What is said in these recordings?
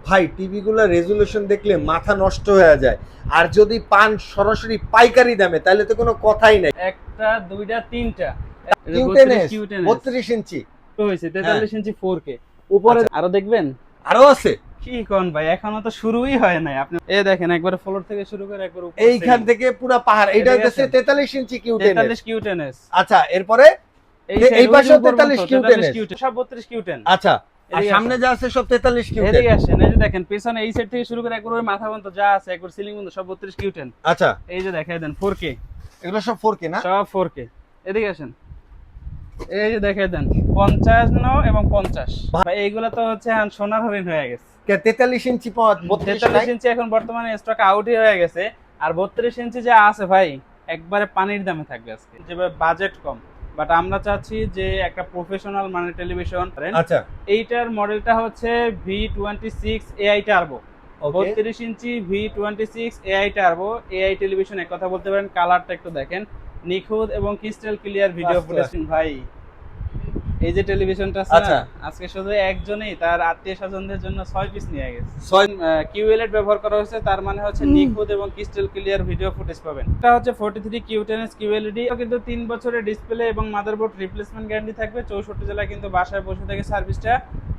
ভাই টিভি গুলো রেজুলেশন দেখলে মাথা নষ্ট হয়ে যায়। আর যদি পান সরাসরি পাইকারি দামে তাহলে তো কোনো কথাই নাই। একটা দুইটা তিনটা কিউটেনএস 32 ইঞ্চি হয়েছে 43 ইঞ্চি 4K উপরে আরো দেখবেন আরো আছে। কি কোন ভাই এখনো তো শুরুই হয় নাই। আপনি এই দেখেন একবার ফ্লোর থেকে শুরু করে একবার উপর এইখান থেকে পুরো পাহাড়। এটা হচ্ছে 43 ইঞ্চি কিউটেনএস। 43 কিউটেনএস। আচ্ছা এরপরে এই পাশেও 43 কিউটেনএস, সব 32 কিউটেন। আচ্ছা আর সামনে যা আছে সব 43 কিউটেন। এদিকে আসেন, এই যে দেখেন পেছনে এই সাইড থেকে শুরু করে একবার ওই মাথা পর্যন্ত যা আছে একবার সিলিং পর্যন্ত সব 32 কিউটেন। আচ্ছা এই যে দেখাই দেন 4K, এগুলো সব 4K না? সব 4K। এদিকে আসেন, এই যে দেখাই দেন 55 এবং 50। ভাই এইগুলা তো হচ্ছে সোনার হরিণ হয়ে গেছে। 43 ইঞ্চি 43 ইঞ্চি এখন বর্তমানে স্টক আউটই হয়ে গেছে। আর 32 ইঞ্চি যা আছে ভাই একবারে পানির দামে থাকবে আজকে, যেভাবে বাজেট কম। বাট আমরা চাচ্ছি যে একটা প্রফেশনাল মানের টেলিভিশন। আচ্ছা এইটার মডেলটা হচ্ছে V26 AI টার্বো। 32 ইঞ্চি V26 AI turbo AI television. এক কথা বলতে পারেন কালারটা একটু দেখেন, নিখুঁত এবং ক্রিস্টাল ক্লিয়ার ভিডিও ফুটেজ। ভাই এই যে টেলিভিশনটা আছে না, আজকে শুধু একজনই তার আত্মীয় স্বজনদের জন্য 6 পিস নিয়ে গেছে। 6 QLED ব্যবহার করা হয়েছে, তার মানে হচ্ছে নিখুঁত এবং ক্রিস্টাল ক্লিয়ার ভিডিও ফুটেজ পাবেন। এটা হচ্ছে 43 কিউটেনএস QLED, কিন্তু 3 বছরের ডিসপ্লে এবং মাদারবোর্ড রিপ্লেসমেন্ট গ্যারান্টি থাকবে। 64 জেলায় কিন্তু বাসায় বসে থেকে সার্ভিসটা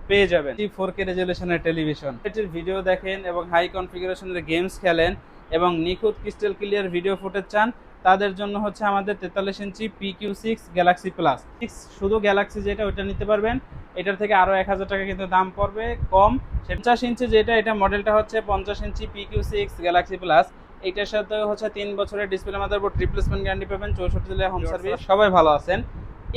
পেয়ে যাবেন। 4K রেজোলিউশনের টেলিভিশন, এটির ভিডিও দেখেন এবং হাই কনফিগারেশনের গেমস খেলেন এবং নিখুঁত ক্রিস্টাল ক্লিয়ার ভিডিও ফুটেজ চান, তাদের জন্য হচ্ছে আমাদের 43 ইঞ্চি PQ6 গ্যালাক্সি প্লাস। শুধু গ্যালাক্সি যেটা ওটা নিতে পারবেন, এটার থেকে আরো 1000 টাকা কিন্তু দাম পড়বে কম। 50 ইঞ্চি যেটা, এটা মডেলটা হচ্ছে 50 ইঞ্চি PQ6 গ্যালাক্সি প্লাস। এটার সাথে হচ্ছে 3 বছরের ডিসপ্লে মাদারবোর্ড রিপ্লেসমেন্ট গ্যারান্টি পাবেন, 64 জেলায় হোম সার্ভিস। সবাই ভালো আছেন?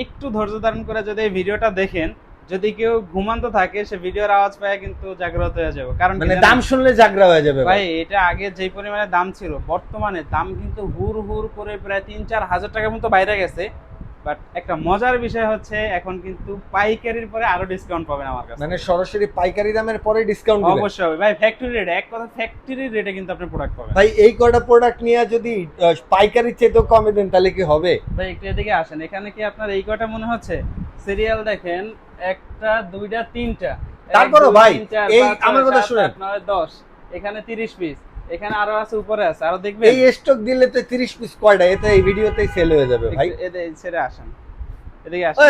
একটু ধৈর্য ধারণ করে যদি এই ভিডিওটা দেখেন, যদি কেউ ঘুমান্ত থাকে সে ভিডিওর আওয়াজ পায় কিন্তু জাগ্রত হয়ে যাবে। কারণ মানে দাম শুনলে জাগ্রত হয়ে যাবে ভাই। এটা আগে যে পরিমাণে দাম ছিল, বর্তমানে দাম কিন্তু হুর হুর করে প্রায় 3-4 হাজার টাকার মতো বাইরে গেছে। বাট একটা মজার বিষয় হচ্ছে এখন কিন্তু পাইকারির পরে আরো ডিসকাউন্ট পাবেন আমার কাছে। মানে সরাসরি পাইকারি দামের পরে ডিসকাউন্ট দিবেন? অবশ্যই হবে ভাই, ফ্যাক্টরি রেট। এক কথা ফ্যাক্টরি রেটে কিন্তু আপনি প্রোডাক্ট পাবেন। ভাই এই কয়টা প্রোডাক্ট নিয়ে যদি পাইকারি চেয়েও কমে দেন তাহলে কি হবে? ভাই একটু এদিকে আসেন, এখানে কি আপনার এই কয়টা মনে হচ্ছে? সিরিয়াল দেখেন, একটা দুইটা তিনটা, তারপরও ভাই এই আমার কথা শুনেন, 10, এখানে 30 পিস, এখানে আরো আছে, উপরে আছে, আরো দেখবেন। এই স্টক দিলে তো 30 পিস কয়টা এতে এই ভিডিওতেই সেল হয়ে যাবে ভাই। এই ছেড়ে আসেন, এদিকে আসেন।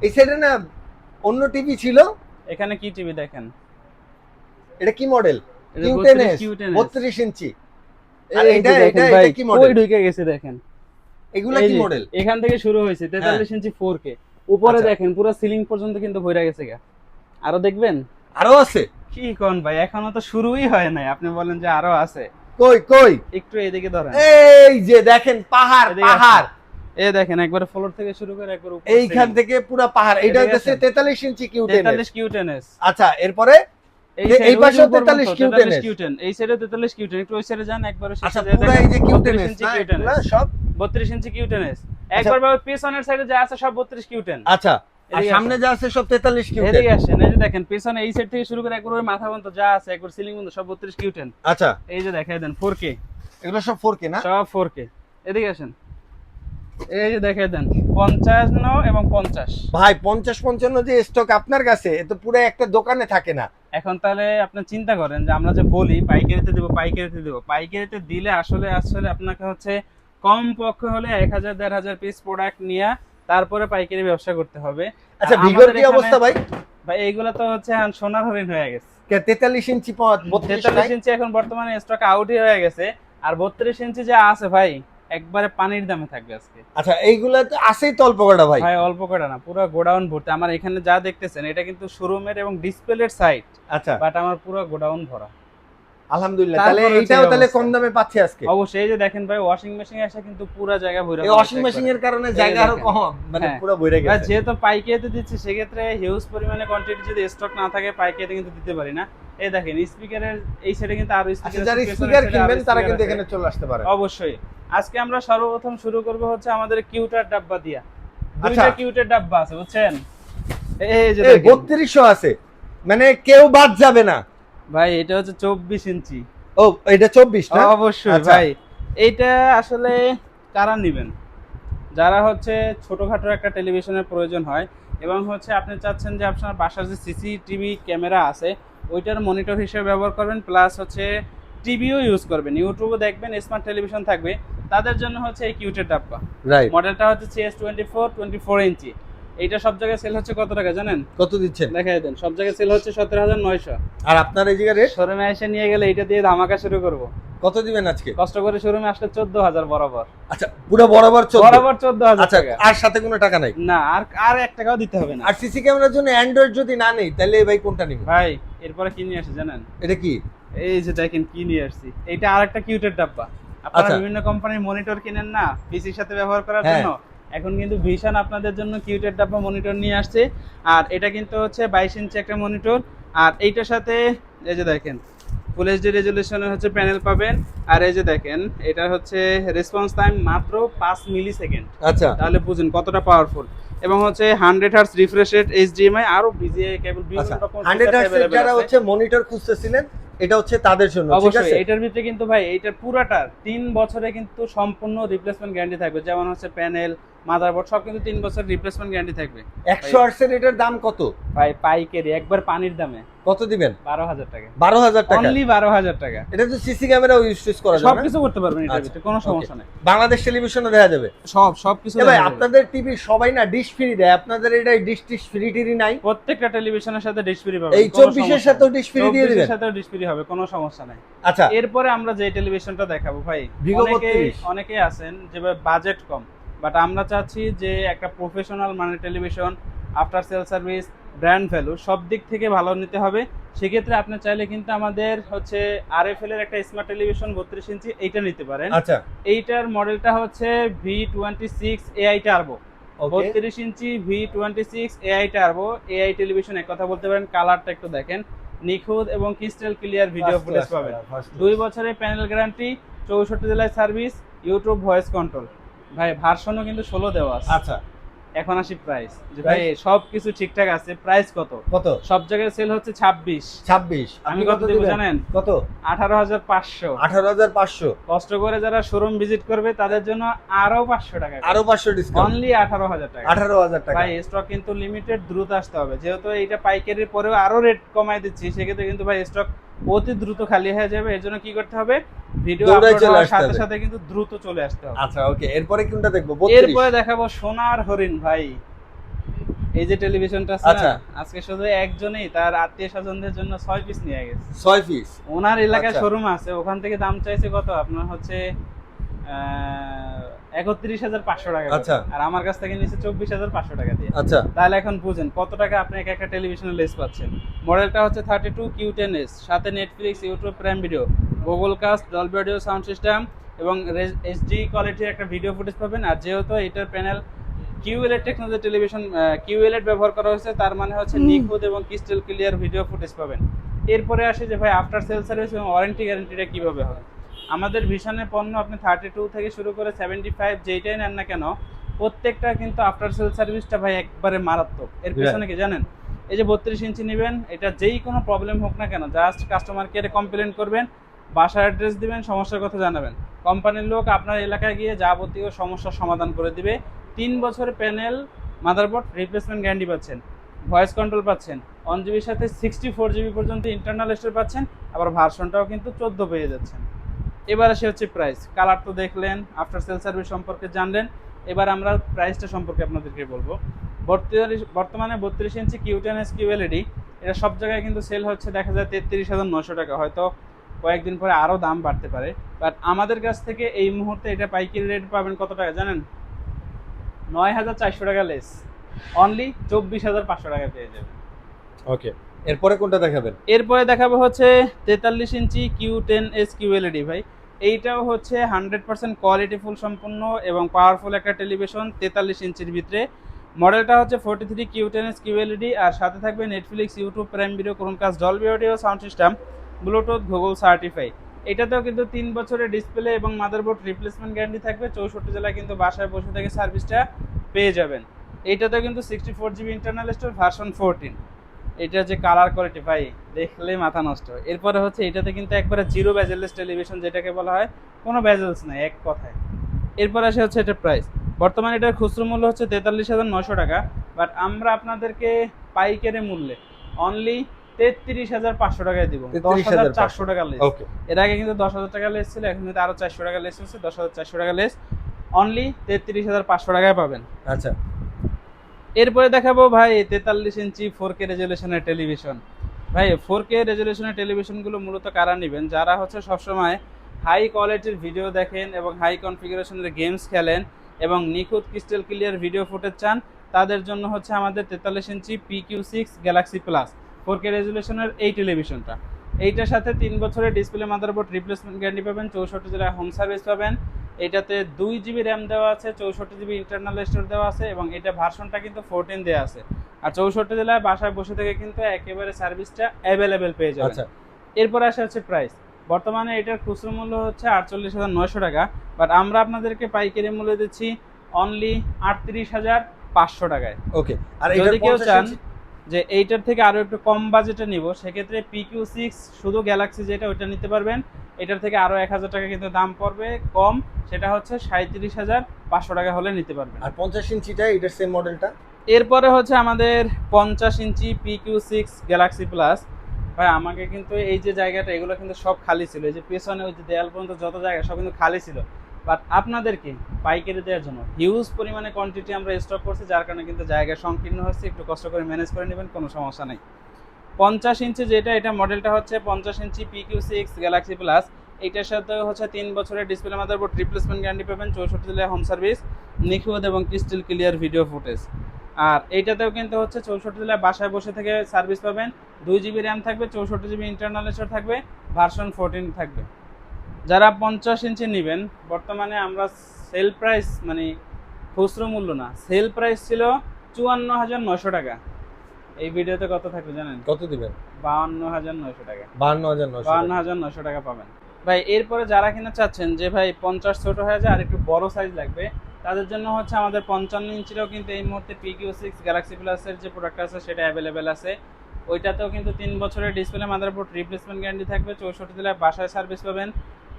এই সাইডে না অন্য টিভি ছিল, এখানে কি টিভি দেখেন? এটা কি মডেল? কিউটেনএস 32 ইঞ্চি। আর এটা কি মডেল? কই ঢুকে গেছে দেখেন। এগুলা কি মডেল? এখান থেকে শুরু হয়েছে 43 ইঞ্চি 4K। উপরে দেখেন পুরো সিলিং পর্যন্ত কিন্তু ভরে গেছে গা। আরো দেখবেন? আরো আছে। কি কোন ভাই, এখনো তো শুরুই হয় নাই, আপনি বলেন যে আরো আছে। কই কই একটু এদিকে ধরেন, এই যে দেখেন পাহাড় পাহাড়। এই দেখেন একবার ফ্লোর থেকে শুরু করে একবার উপর, এইখান থেকে পুরো পাহাড়। এটা হচ্ছে 43 ইঞ্চি কিউটেনএস। 43 কিউটেনএস। আচ্ছা এরপরে এই পাশেও 43 কিউটেনএস। এই সাইডে 43 কিউটেন। একটু ওই সাইডে যান, একবার আচ্ছা পুরো এই যে কিউটেনএস না সব 32 ইঞ্চি কিউটেনএস। একবার ভাই পেছনের সাইডে যা আছে সব 32 কিউটেন। আচ্ছা আর সামনে যা আছে সব 43 কিউটেন। এদিকে আসেন, এই যে দেখেন পেছনে এই সাইড থেকে শুরু করে একবার ওই মাথা পর্যন্ত যা আছে একবার সিলিং পর্যন্ত সব 32 কিউটেন। আচ্ছা এই যে দেখাই দেন 4K, এগুলো সব 4K না? সব 4K। এদিকে আসেন, এই যে দেখাই দেন 55 এবং 50। ভাই 50-55 যে স্টক আপনার কাছে, এ তো পুরো একটা দোকানে থাকে না। এখন তাহলে আপনি চিন্তা করেন যে আমরা যে বলি পাইকারিতে দেব, পাইকারিতে দেব, পাইকারিতে দিলে আসলে আসলে আপনাকে হচ্ছে কম পক্ষে হলে 1000-1500 পিস প্রোডাক্ট নিয়ে তারপরে পাইকারি ব্যবসা করতে হবে। আচ্ছা ভিগোর কি অবস্থা ভাই? ভাই এইগুলা তো হচ্ছে সোনার হরিণ হয়ে গেছে। 43 ইঞ্চি 43 ইঞ্চি এখন বর্তমানে স্টক আউটই হয়ে গেছে। আর 32 ইঞ্চি যা আছে ভাই একবারে পানির দামে থাকবে আজকে। আচ্ছা এইগুলা তো আছেই তো অল্প কটা ভাই। ভাই অল্প কটা না, পুরো গোডাউন ভর্তি। আমার এখানে যা দেখতেছেন এটা কিন্তু শোরুমের এবং ডিসপ্লের সাইট। আচ্ছা বাট আমার পুরো গোডাউন ভরা। আলহামদুলিল্লাহ, তাহলে এইটাও তাহলে কম দামে পাচ্ছি আজকে। অবশ্যই এই যে দেখেন ভাই ওয়াশিং মেশিন এসে কিন্তু পুরো জায়গা ভরে এই ওয়াশিং মেশিনের কারণে জায়গা আরো কম, মানে পুরো ভরে গেছে। যেহেতু পাইকারিতে দিচ্ছি সেক্ষেত্রে হিউজ পরিমাণে কোয়ান্টিটি যদি স্টক না থাকে পাইকারিতে কিন্তু দিতে পারি না। এই দেখেন স্পিকারের এই সাইডে কিন্তু আরো স্পিকার কিনবেন তারা কিন্তু এখানে চলে আসতে পারে। অবশ্যই। আজকে আমরা সর্বপ্রথম শুরু করব হচ্ছে আমাদের কিউটার ডাব্বা দিয়া। দুইটা কিউটার ডাব্বা আছে বুঝছেন? এই যে 3200 আছে, মানে কেউ বাদ যাবে না ভাই। এটা হচ্ছে 24 ইঞ্চি। ও এটা 24 না? অবশ্যই ভাই। এইটা আসলে কারা নেবেন? যারা হচ্ছে ছোটখাটো একটা টেলিভিশনের প্রয়োজন হয় এবং হচ্ছে আপনি চাচ্ছেন যে আপনার বাসার যে সিসিটিভি ক্যামেরা আছে ওইটার মনিটর হিসেবে ব্যবহার করবেন, প্লাস হচ্ছে টিভিও ইউজ করবেন, ইউটিউবও দেখবেন, স্মার্ট টেলিভিশন থাকবে, তাদের জন্য হচ্ছে এই কিউটের ডাব্বা। রাইট। মডেলটা হচ্ছে CS24 24 ইঞ্চি। এইটা সব জায়গায় সেল হচ্ছে কত টাকা জানেন? কত দিচ্ছেন? দেখাই দেন, সব জায়গায় সেল হচ্ছে 17,900। আর আপনার এই জায়গায় রেট? শোরুমে এসে নিয়ে গেলে এটা দিয়ে ধামাকা শুরু করব। কত দিবেন আজকে? কষ্ট করে শোরুমে আসলে 14,000 বরাবর। আচ্ছা, পুরো বরাবর 14? বরাবর 14,000 আচ্ছা, টাকা। আর সাথে কোনো টাকা নাই? না, আর 1 টাকাও দিতে হবে না। আর সিসি ক্যামেরার জন্য অ্যান্ড্রয়েড যদি না নেই তাহলে ভাই কোনটা নিব? ভাই এরপরে কি নিয়ে আসে জানেন? এটা কি? এই যে দেখেন কি নিয়ে আসছি, এটা আরেকটা কিউটের ডাব্বা। আপনারা আচ্ছা। বিভিন্ন কোম্পানির মনিটর কিনেন না পিসির সাথে ব্যবহার করার হ্যাঁ। জন্য, এখন কিন্তু ভিশন আপনাদের জন্য কিউটের ডাব্বা মনিটর নিয়ে আসছে। আর এটা কিন্তু হচ্ছে 22 ইঞ্চি একটা মনিটর, আর এইটার সাথে এই যে দেখেন ফুল এইচডি রেজলিউশনের হচ্ছে প্যানেল পাবেন। আর এই যে দেখেন এটা হচ্ছে রেসপন্স টাইম মাত্র 5 মিলি সেকেন্ড। আচ্ছা, তাহলে বুঝুন কতটা পাওয়ারফুল। এবং হচ্ছে 100 হার্টজ রিফ্রেশ রেট, এইচডিএমআই, আরো বিজিএ কেবল, বিভিন্ন আচ্ছা। রকম 100 হার্টজ যারা হচ্ছে মনিটর খুঁজতেছিলেন, এটা হচ্ছে তাদের জন্য, ঠিক অবশ্যই। আছে? এটার ভিতরে কিন্তু ভাই এইটার পুরাটা 3 বছরে কিন্তু সম্পূর্ণ রিপ্লেসমেন্ট গ্যারান্টি থাকবে, যেমন হচ্ছে প্যানেল, মাদারবোর্ড সব কিন্তু 3 বছর রিপ্লেসমেন্ট গ্যারান্টি থাকবে। 100 হার্টজের এটার দাম কত? ভাই পাইকারি একবার পানির দামে কত দিবেন? 12,000 টাকা। 12,000 টাকা? অনলি 12,000 টাকা। এটা তো সিসি ক্যামেরাও ইউজ করা যাবে না? সবকিছু করতে পারবেন এটার আচ্ছা, ভিতরে, কোনো সমস্যা নাই। বাংলাদেশ টেলিভিশনও দেখা যাবে? সবকিছু ভাই আপনাদের টিভি সবাই না ডিশ ফ্রি দেয়, আপনাদের এটা ডিশ টিশ ফ্রি টিরি নাই? প্রত্যেকটা টেলিভিশনের সাথে ডিশ ফ্রি পাবেন। এই 24 এর সাথেও ডিশ ফ্রি দিয়ে দিবেন? 24 এর সাথেও ডিশ ফ্রি হবে, কোনো সমস্যা নাই। আচ্ছা, এরপরে আমরা যে টেলিভিশনটা দেখাবো ভাই, Vivo 32 অনেকেই আছেন যে বাজেট কম, বাট আমরা চাচ্ছি যে একটা প্রফেশনাল মানের television, after sale service, brand value সব দিক থেকে ভালো নিতে হবে। সেক্ষেত্রে আপনি চাইলে কিন্তু আমাদের হচ্ছে RFL এর একটা স্মার্ট টেলিভিশন 32 ইঞ্চি এইটা নিতে পারেন। আচ্ছা, এইটার মডেলটা হচ্ছে V26 AI টার্বো। ওকে। 32 ইঞ্চি V26 AI turbo, AI television এক কথা বলতে পারেন। কালারটা একটু দেখেন, নিখুঁত এবং ক্রিস্টাল ক্লিয়ার ভিডিও ফুটেজ পাবেন। 2 বছরের প্যানেল গ্যারান্টি, 64 জেলায় সার্ভিস, ইউটিউব ভয়েস কন্ট্রোল। ভাই ভার্সনও কিন্তু 16 দেওয়া আছে। আচ্ছা, এখন আসি প্রাইস, যে ভাই সবকিছু ঠিকঠাক আছে, প্রাইস কত? কত? সব জায়গায় সেল হচ্ছে 26। 26? আমি কত দেব জানেন? কত? 18,500। 18,500? কষ্ট করে যারা শোরুম ভিজিট করবে তাদের জন্য আরো 500 টাকা, আরো 500 ডিসকাউন্ট? অনলি 18,000 টাকা। 18,000 টাকা? ভাই স্টক কিন্তু লিমিটেড, দ্রুত আসতে হবে, যেহেতু এইটা পাইকারির পরেও আরো রেট কমাই দিচ্ছি, সেক্ষেত্রে কিন্তু ভাই স্টক অতি দ্রুত খালি হয়ে যাবে। এর জন্য কি করতে হবে, ভিডিও দৌড়ায় আপলোড চলে হওয়ার আসতে সাথে হবে। সাথে কিন্তু দ্রুত চলে আসতে হবে। আচ্ছা, ওকে। এরপরে কোনটা দেখবো? এরপরে দেখাবো সোনার হরিণ ভাই, এই যে টেলিভিশনটা আছে আচ্ছা। না, আজকে শুধু একজনই তার আত্মীয় স্বজনদের জন্য 6 পিস নিয়ে গেছে। 6 পিস? ওনার এলাকায় আচ্ছা। শোরুম আছে, ওখান থেকে দাম চাইছে কত আপনার হচ্ছে 31,500 টাকা করে। আচ্ছা। আর আমার কাছ থেকে নিচে 24,500 টাকা দিয়ে। আচ্ছা, তাহলে এখন বুঝেন কত টাকা আপনি একটা টেলিভিশনের লেস পাচ্ছেন। মডেলটা হচ্ছে 32 Q10s, সাথে Netflix, YouTube Prime Video, Google Cast, Dolby audio sound system এবং এইচডি কোয়ালিটির একটা ভিডিও ফুটেজ পাবেন। আর যেহেতু এটার panel QLED technology television, QLED ব্যবহার করা হয়েছে, তার মানে হচ্ছে নিখুঁত এবং ক্রিস্টাল ক্লিয়ার ভিডিও ফুটেজ পাবেন। এরপরে আসে যে ভাই আফটার সেল সার্ভিস এবং ওয়ারেন্টি গ্যারান্টিটা কিভাবে হয়। আমাদের ভিশনের পণ্য আপনি 32 থেকে শুরু করে 75 যেইটাই নেন না কেন, প্রত্যেকটা কিন্তু আফটার সেল সার্ভিসটা ভাই একবারে মারাত্মক। এর পেছনে কি জানেন, এই যে 32 ইঞ্চি নেবেন, এটা যেই কোনো প্রবলেম হোক না কেন, জাস্ট কাস্টমার কেয়ারে কমপ্লেন করবেন, বাসার অ্যাড্রেস দিবেন, সমস্যার কথা জানাবেন, কোম্পানির লোক আপনার এলাকায় গিয়ে যাবতীয় সমস্যার সমাধান করে দিবে। 3 বছর প্যানেল, মাদারবোর্ড রিপ্লেসমেন্ট গ্যারান্টি পাচ্ছেন, ভয়েস কন্ট্রোল পাচ্ছেন, 1GB সাথে 64GB পর্যন্ত ইন্টারনাল স্টোরেজ পাচ্ছেন, আবার ভার্সনটাও কিন্তু 14 পেয়ে যাচ্ছেন। এবার আসে হচ্ছে প্রাইস। কালার তো দেখলেন, আফটার সেল সার্ভিস সম্পর্কে জানলেন, এবার আমরা প্রাইসটা সম্পর্কে আপনাদেরকে বলবো। বর্তমানে 32 ইঞ্চি Q10s QLED এটা সব জায়গায় কিন্তু সেল হচ্ছে দেখা যায় 33,900 টাকা, হয়তো কয়েকদিন পরে আরও দাম বাড়তে পারে, বাট আমাদের কাছ থেকে এই মুহূর্তে এটা পাইকারি রেট পাবেন কত টাকা জানেন? 9,400 টাকা লেস, অনলি 24,500 টাকা পেয়ে যাবেন। ওকে। এরপরে কোনটা দেখাবেন? এরপরে দেখাবো হচ্ছে 43 ইঞ্চি Q10s QLED ভাই। এইটাও হচ্ছে 100% কোয়ালিটিফুল সম্পূর্ণ এবং পাওয়ারফুল একটা টেলিভিশন 43 ইঞ্চির ভিতরে। মডেলটা হচ্ছে 43 Q10s QLED, আর সাথে থাকবে Netflix, YouTube Prime video, Chromecast, Dolby audio sound system, Bluetooth, Google certify. এটাতেও কিন্তু 3 বছরের ডিসপ্লে এবং মাদারবোর্ড রিপ্লেসমেন্ট গ্যারান্টি থাকবে। 64 জেলায় কিন্তু বাসায় বসে থেকে সার্ভিসটা পেয়ে যাবেন। এইটাতেও কিন্তু 64GB ইন্টারনাল স্টোর, ভার্সন 14। এটা যে কালার কোয়ালিটি ভাই দেখলে মাথা নষ্ট। এরপরে হচ্ছে এটাতে কিন্তু একবারে জিরো বেজেললেস টেলিভিশন, যেটাকে বলা হয় কোনো বেজেলস নাই এক কথায়। এরপর আসে হচ্ছে এটার প্রাইস। বর্তমানে এটার খুচরো মূল্য হচ্ছে 43,900 টাকা, বাট আমরা আপনাদেরকে পাইকারি মূল্যে অনলি 33,500 টাকায় দিব, 10,400 টাকা লেস। এর আগে কিন্তু 10,000 টাকা লেস ছিল, এখন কিন্তু আরো 400 টাকা লেস হচ্ছে, 10,400 টাকা লেস, অনলি 33,500 টাকায় পাবেন। আচ্ছা, এরপরে দেখাবো ভাই 43 ইঞ্চি 4K রেজলিউশনের টেলিভিশন। ভাই 4K রেজলিউশনের টেলিভিশনগুলো মূলত কারা নেবেন? যারা হচ্ছে সবসময় হাই কোয়ালিটির ভিডিও দেখেন এবং হাই কনফিগারেশনের গেমস খেলেন এবং নিখুঁত ক্রিস্টাল ক্লিয়ার ভিডিও ফুটেজ চান, তাদের জন্য হচ্ছে আমাদের 43 ইঞ্চি PQ6 গ্যালাক্সি প্লাস 4K রেজলিউশনের এই টেলিভিশনটা। এইটার সাথে 3 বছরের ডিসপ্লে মাদারবোর্ড রিপ্লেসমেন্ট গ্যারান্টি পাবেন, 64 জেলায় হোম সার্ভিস পাবেন। এটাতে 2 জিবি র্যাম দেওয়া আছে, 64 জিবি ইন্টারনাল স্টোরেজ দেওয়া আছে এবং এটা ভার্সনটা কিন্তু 14 দেওয়া আছে। আর 64 জেলায় বাসায় বসে থেকে কিন্তু একেবারে সার্ভিসটা অ্যাভেলেবেল পেয়ে যাবেন। আচ্ছা, এরপর আসা হচ্ছে প্রাইস। বর্তমানে এটার খুচরো মূল্য হচ্ছে 48,900 টাকা, বাট আমরা আপনাদেরকে পাইকারি মূল্য দিচ্ছি অনলি 38,500 টাকায়। ওকে। আর যদি কেউ চান যে এইটার থেকে আরো একটু কম বাজেটে নিব, সেক্ষেত্রে PQ6 শুধু গ্যালাক্সি যেটা ওইটা নিতে পারবেন। এটার থেকে আরো 1,000 টাকা কিন্তু দাম পড়বে কম, সেটা হচ্ছে 37,500 টাকা হলে নিতে পারবেন। আর 50 ইঞ্চিটা এটার সেম মডেলটা। এরপরে হচ্ছে আমাদের 50 ইঞ্চি PQ6 গ্যালাক্সি প্লাস। ভাই আমাকে কিন্তু এই যে জায়গাটা এগুলো কিন্তু সব খালি ছিল, এই যে পেছনে ওই যে দেয়াল পর্যন্ত যত জায়গা সব কিন্তু খালি ছিল, বাট আপনাদেরকে পাইকারি দেওয়ার জন্য হিউজ পরিমাণে কোয়ান্টিটি আমরা স্টক করছি, যার কারণে কিন্তু জায়গা সংকীর্ণ হচ্ছে, একটু কষ্ট করে ম্যানেজ করে নেবেন, কোনো সমস্যা নেই। 50 ইঞ্চি যেটা, এটা মডেলটা হচ্ছে 50 ইঞ্চি PQ6 গ্যালাক্সি প্লাস। এইটার সাথে হচ্ছে 3 বছরের ডিসপ্লে মাদারবোর্ড রিপ্লেসমেন্ট গ্যারান্টি পাবেন, 64 জেলায় হোম সার্ভিস, নিখুঁত এবং ক্রিস্টাল ক্লিয়ার ভিডিও ফুটেজ। আর এইটাতেও কিন্তু হচ্ছে 64 জেলায় বাসায় বসে থেকে সার্ভিস পাবেন, 2 জিবি র্যাম থাকবে, 64 জিবি ইন্টারনাল স্টোরেজ থাকবে, ভার্সন 14 থাকবে। যারা 50 ইঞ্চি নেবেন, বর্তমানে আমরা সেল প্রাইস মানে খুচরো মূল্য না, সেল প্রাইস ছিল 54,900 টাকা। এই ভিডিওতে কত থাকবে জানেন? কত দিবেন? 52,900 টাকা। 52,900 টাকা পাবেন। ভাই এরপরে যারা কিনা চাচ্ছেন যে ভাই 50 ছোট হয়ে যায় আর একটু বড় সাইজ লাগবে, তাদের জন্য হচ্ছে আমাদের 55 ইঞ্চিরও কিন্তু এই মুহূর্তে PQ6 গ্যালাক্সি প্লাসের যে প্রোডাক্ট আছে সেটা অ্যাভেলেবেল আছে। ওইটাতেও কিন্তু 3 বছরের ডিসপ্লে মাদারবোর্ড রিপ্লেসমেন্ট গ্যারান্টি থাকবে, 64 জেলায় বাসায় সার্ভিস পাবেন,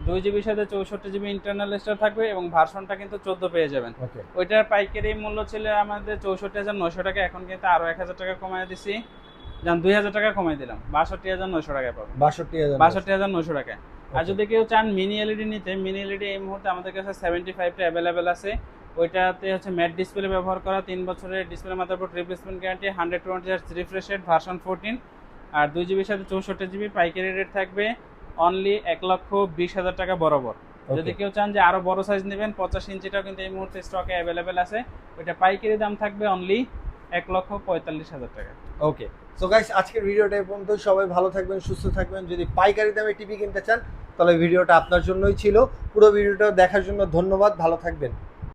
2 জিবির সাথে 64 জিবি ইন্টারনাল স্টোরেজ থাকবে এবং ভার্সনটা কিন্তু 14 পেয়ে যাবেন। ওইটার পাইকারি মূল্য ছিল আমাদের 64,900 টাকা, এখন কিন্তু আরো 1,000 টাকা কমায় দিছি, যান 2,000 টাকা কমাই দিলাম, 62,900 টাকায় পাবেন। 62,900 টাকায়। আর যদি কেউ চান মিনি এলইডি নিতে, মিনি এলইডি এই মুহূর্তে আমাদের কাছে 75টা অ্যাভেলেবেল আছে। ওইটাতে হচ্ছে ম্যাট ডিসপ্লে ব্যবহার করা, 3 বছরের display motherboard replacement guarantee, 120 Hz refresh rate, version 14 আর 2 জিবির সাথে 64 জিবি। পাইকারি রেট থাকবে অনলি 1,20,000 টাকা বরাবর। যদি কেউ চান যে আরো বড় সাইজ নেবেন, 50 ইঞ্চিটাও কিন্তু এই মুহূর্তে স্টকে অ্যাভেলেবেল আছে, ওইটা পাইকারি দাম থাকবে অনলি 1,45,000 টাকা। ওকে। সো গাইস, আজকের ভিডিওটা এই পর্যন্ত। সবাই ভালো থাকবেন, সুস্থ থাকবেন। যদি পাইকারি দামে টিভি কিনতে চান তাহলে ভিডিওটা আপনার জন্যই ছিল। পুরো ভিডিওটা দেখার জন্য ধন্যবাদ, ভালো থাকবেন।